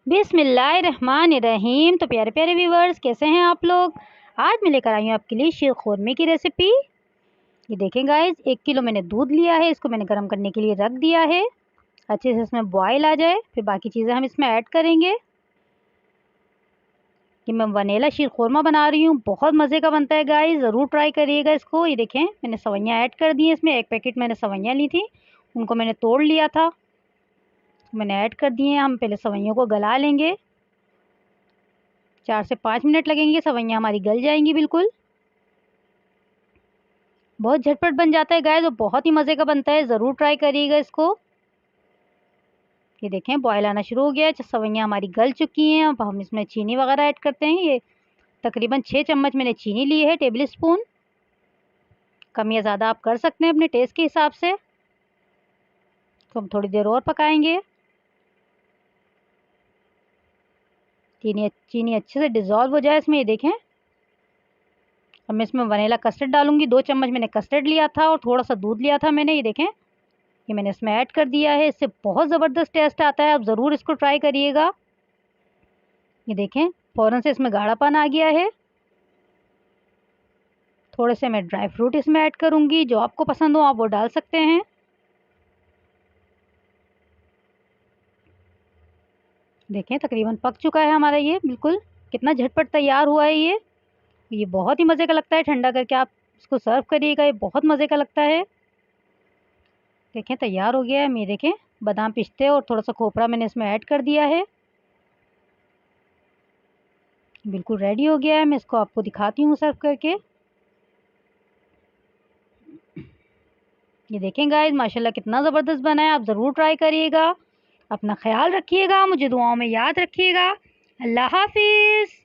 बिस्मिल्लाहिर्रहमानिर्रहीम। तो प्यारे प्यारे व्यूवर्स, कैसे हैं आप लोग। आज मैं लेकर आई हूँ आपके लिए शीर खोरमे की रेसिपी। ये देखें गाइस, 1 किलो मैंने दूध लिया है, इसको मैंने गर्म करने के लिए रख दिया है। अच्छे से इसमें बॉयल आ जाए, फिर बाकी चीज़ें हम इसमें ऐड करेंगे। कि मैं वनीला शीर खोरमा बना रही हूँ, बहुत मज़े का बनता है गाइस, ज़रूर ट्राई करिएगा इसको। ये देखें, मैंने सवैयाँ ऐड कर दी हैं इसमें। 1 पैकेट मैंने सवैयाँ ली थी, उनको मैंने तोड़ लिया था, मैंने ऐड कर दिए हैं। हम पहले सवैयों को गला लेंगे, 4 से 5 मिनट लगेंगे, सवैयाँ हमारी गल जाएंगी बिल्कुल। बहुत झटपट बन जाता है गाइस और बहुत ही मज़े का बनता है, ज़रूर ट्राई करिएगा इसको। ये देखें, बॉयल आना शुरू हो गया है, सवैयाँ हमारी गल चुकी हैं। अब हम इसमें चीनी वगैरह ऐड करते हैं। ये तकरीबन 6 चम्मच मैंने चीनी ली है, टेबल स्पून। कम या ज़्यादा आप कर सकते हैं अपने टेस्ट के हिसाब से। तो हम थोड़ी देर और पकाएंगे। चीनी अच्छे से डिज़ोल्व हो जाए इसमें। ये देखें, अब मैं इसमें वनीला कस्टर्ड डालूंगी। 2 चम्मच मैंने कस्टर्ड लिया था और थोड़ा सा दूध लिया था मैंने। ये देखें, ये मैंने इसमें ऐड कर दिया है। इससे बहुत ज़बरदस्त टेस्ट आता है, आप ज़रूर इसको ट्राई करिएगा। ये देखें, फ़ौरन से इसमें गाढ़ापन आ गया है। थोड़े से मैं ड्राई फ्रूट इसमें ऐड करूँगी, जो आपको पसंद हो आप वो डाल सकते हैं। देखें, तकरीबन पक चुका है हमारा ये बिल्कुल। कितना झटपट तैयार हुआ है ये बहुत ही मज़े का लगता है। ठंडा करके आप इसको सर्व करिएगा, ये बहुत मज़े का लगता है। देखें, तैयार हो गया है। मैं देखें, बादाम पिस्ते और थोड़ा सा खोपरा मैंने इसमें ऐड कर दिया है। बिल्कुल रेडी हो गया है। मैं इसको आपको दिखाती हूँ सर्व करके। ये देखें गाइस, माशाल्लाह कितना ज़बरदस्त बना है, आप ज़रूर ट्राई करिएगा। अपना ख्याल रखिएगा, मुझे दुआओं में याद रखिएगा। अल्लाह हाफिज़।